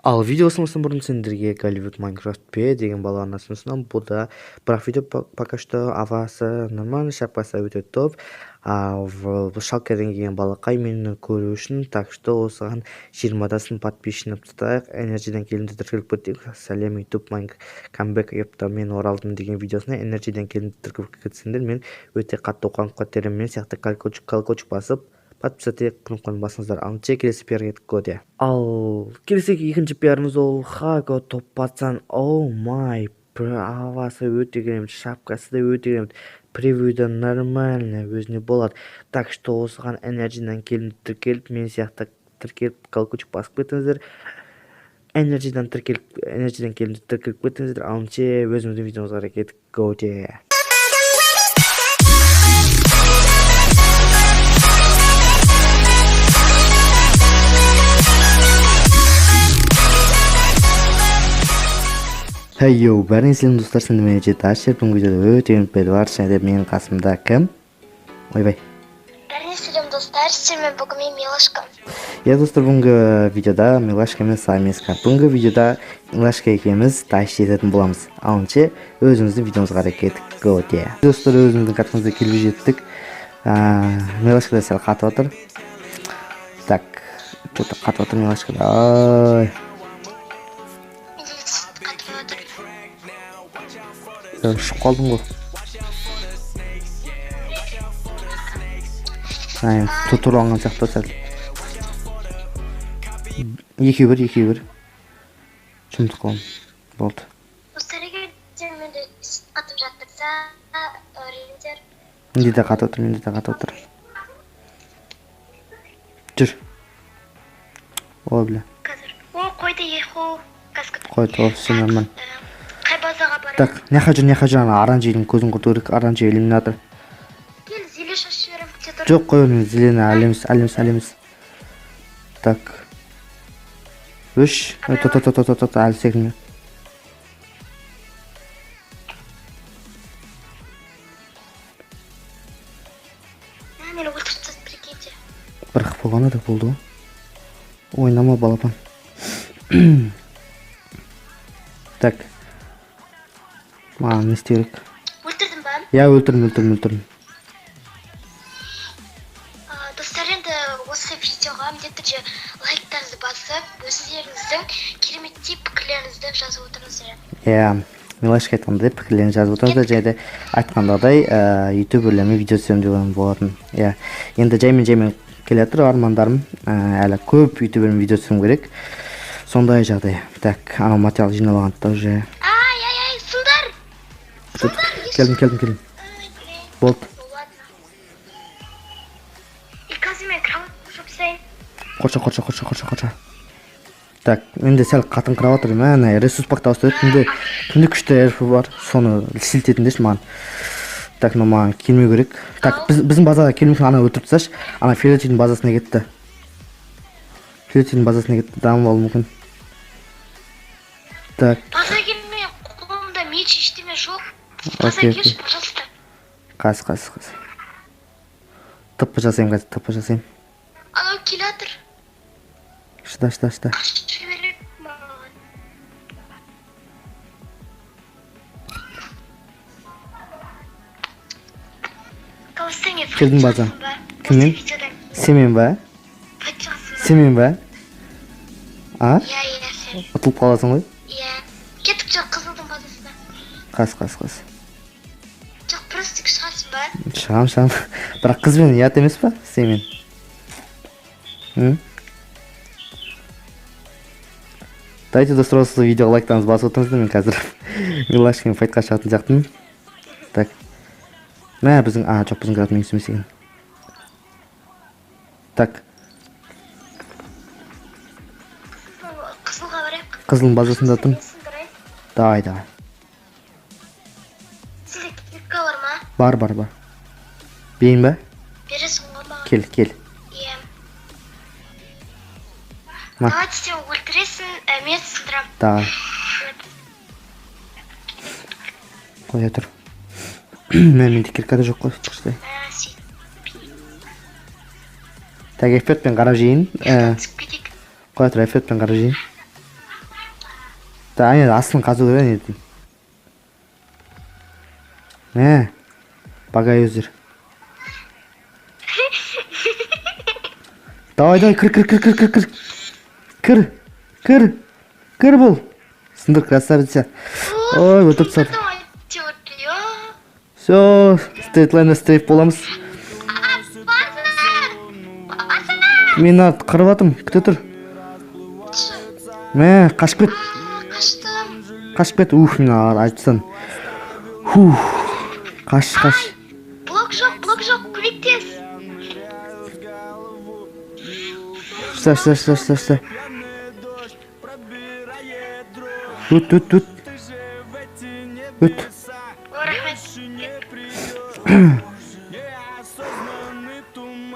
Ал видеосымыздың бұрын сендерге Голливуд Майнкрафт П деген баланың ұсынысынан бұл да бірақ видео пока что авасы нормально, шапкасы өте топ. В шалкадан келген балақай мені көру үшін, так что осыған 20-дасын подписчиктен тұтайық. Энерджиден келінді тіркеліп көттейік. Сәлем YouTube камбэк епта мен оралдым деген видеосына Энерджиден келінді тіркеліп кетсеңдер, мен өте қатты оқанып қатерім. Мен сияқты колокольчик басып подписать кнопканы басыңыздар. Алынче келесі пиар кеттік көде. Ал келесі екінші пиарымыз ол Хаго топ пацан. О май, авасы өте керемет, шапкасы да өте керемет. Превьюда нормально өзіне болады. Так что осыған Энерджиден келінді тіркеліп, мен сияқты тіркеліп колокольчик басып кетіңіздер. Энерджиден келінді тіркеліп кетіңіздер. Алынче өзіміздің видеомызға кеттік көде. Хейо, бәріңіз сәлем достар, сендер мен Жеташер. Бүгінгі видеода өте керемет бар, және де менің қасымда кім? Ойбай. Бәріңіз сәлем достар, сендер бүгін мен Милашка. Я достар, бүгінгі видеода Милашка мен Самеска. Бүгінгі видеода Милашка екеуміз тащ ететін боламыз. Алынче өзіміздің видеомызға кеттік көде. Достар, өзіміздің картамызда келіп жеттік. Милашка да сәл қатып отыр. Так, что-то қатып отыр Милашка да. Ай. Шық қалдым ғой. Тұтырланған сияқты сәл. Екеу бір. Жұмдық қалым. Болды. Достар, егер менде қатып жаттырса, өрелдер. Менде де қатып отыр. Жүр. Ой, бля. Қазір. О, қойды еху. Қойды, все нормально. Қай базаға барайын? Так, няқа жүр, ана оранжевыйдың көзін құрту керек, оранжевый иллюминатор. Кел, зеле шаш жіберем. Жоқ, қой оны, зелені әлеміз. Так. Үш. Әлі секілме. Мені өлтіртсіз прикиньте. Бір қып болғаны да болды ғой. Ойнама балапан. Так. Маған не істеу керек? Өлтірдің ба? Я өлтірдім. Достар, енді осы видеоға міндетті түрде лайктарыңызды басып, өздеріңіздің кереметтей пікірлеріңізді жазып отырыңыздар. Милашка айтқандай пікірлерін жазып отырыңыздар, және де айтқандағыдай ютуберлермен видео түсіремін деген болатын. Енді жаймен келе жатыр армандарым. Әлі көп ютубермен видео түсірім керек. Сондай жағдай. Так, анау материал жиналғанда уже. Келдім. Болды. И қазір мен кроват жапсайын. Қорша. Так, менде сәл қатын кроват тұрым. Ресурс пакта ұстайды. Күнде күшті әрпі бар. Соны сілтетіндеш маған. Так, но маған келмеу керек. Так, біздің базаға келмейсің, ана өлтіріп тасташ. Ана фиолетовый базасына кетті. Дамы болу мүмкін. Так. База келмей, қолымда меч ештеме жоқ. Окей. Келші, пожалуйста. Қас. Тыппы жасайым. Анау келатыр. Шыда. Қашы беріп маған. Қалыстың еп. Келдің база. Кіммен? Семен ба? А? Иә. Ұтылып қаласың ғой? Иә. Кетіп жоқ қызылдың базасына. Қас. Жоқ, просто шығасың ба? Шығам. Бірақ қызбен ұят емес па? Семен. Дайте достар, осы видеоға лайктарыңызды басып отырыңыздар. Мен қазір Милашкамен файтқа шығатын сияқтымын. Так. Біздің град мен емес екен. Так. Қызылға барайық. Қызылдың базасында тұрмын. Давай. Сізде кепка бар ма? Бар. Бейін ба? Бересің ғой маған. Кел. Иә. Давайте сен өлтіресің, мен сылдырам. Давай. Қоя тұр. Менде киркада жоқ қой. Так, F4 пен қарап жейін. Қоя тұр, F4 пен қарап жейін. Да, енді астын қазу керек ертең. Мә, багай өзір. Давай, кір бұл. Сындыр, красавица. Ой, өтіп сады. Все, стейтлайнер стрейф боламыз. Мен қырып атым, күте тұр. Мә, қашып кет. Қашып кет, мен айтсын. Қаш. Блок жоқ, көмектес. Шта. Өт.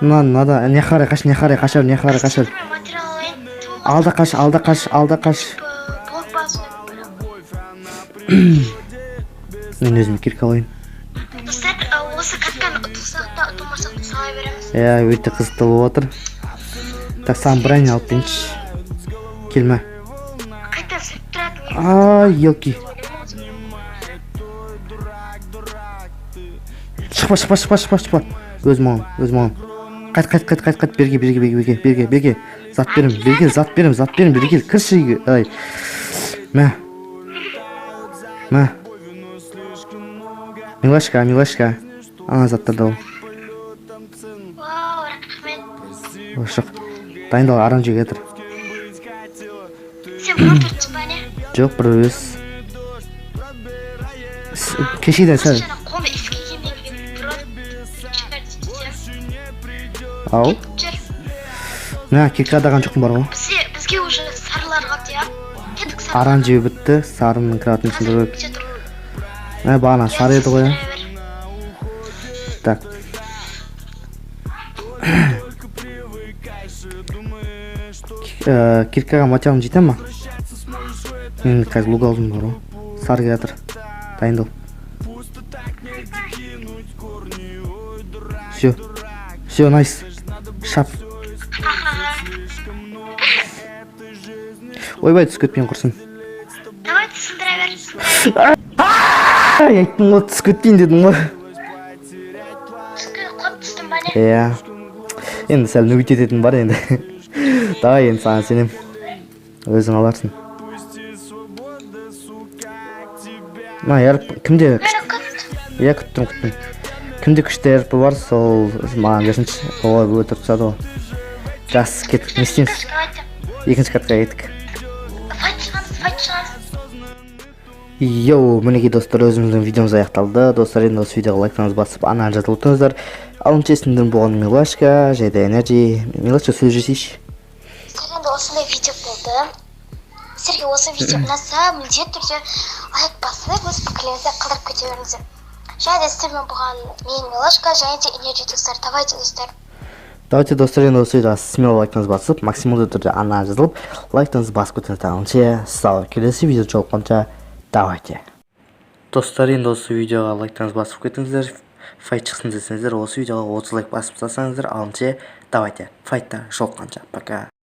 Надо, не қарай, қашар. Алда қаш. Блок базына Мен өзім кирка алайын. Достар, осы катканы ұтылсақ та ұтылмасақ та сала береміз. Өте қызықты болып отыр. Так, саған бұрайын алып берейінші. Келме. Қайта сүріп тұрады. Елки. Шықпа. Өзім алым. Қайт. Берге. Зат берем. Берге. Кірші үйге. Мә. Милашка. Ана заттарды ал. Вау, рахмет. Шық. Дайындал, оранжиге кетір. Сен бұрын тұртсың ба не? Жоқ, бір өз. Кешеден сәл. Қолы іске кемден бұрын Ау? Мә, кирка адаған жоқпын бар ғой. Бізге уже сарылар қалды, я? Кеттік сары. Оранжиге бітті, сарының кіратын ішінде көп. Бағана сары еді ғой. Так. Киркаға материалым жетен ма? Мен қазір луг алдым бар ғой. Сары келатыр. Дайындал. Все, найс. Шап. Ойбай, түс көтпен құрсын. Давай сындыра бер. Айттым ғой, түс көтпейін дедім ғой. Түскі қот түстің ба не? Енді сәл нөбет ететін бар енді. Давай, енді саған сенем. Өзің аларсың. Кімде? Күттім. Кімде күшті әрпі бар, сол маған берсінші. Ой, бұл өтір түсады ғой. Жас, кеттік, не істейміз? Екінші картқа кеттік. Файт шығамыз. Йоу, мінеке достар, өзіміздің видеомыз аяқталды. Достар, енді осы видеоға лайктарыңыз басып, ананы жазылып отырыңыздар. Алыншы есімдерім болған Милашка, жайда энерджи. Милашка, сөз жасайшы. Енді осындай видео болды. Сіздерге осы видео ұнаса, міндетті түрде лайк басып, өз пікірлеріңізді қалдырып кете беріңіздер. Және де сіздермен болған мен Милашка, және де энерджи достар. Давайте, достар, енді осы видеоға смело лайктарыңыз басып, максималды түрде ана жазылып, лайктарыңыз басып көтіңіздер. Алыншы, сау, келесі видео жолыққанша, давайте. Достар, енді осы видеоға лайктарыңыз басып кетіңіздер. Файт шықсын десеңіздер, осы видеоға 30 лайк басып тастасаңыздар. Алыншы, давайте, файтта жолыққанша. Пока.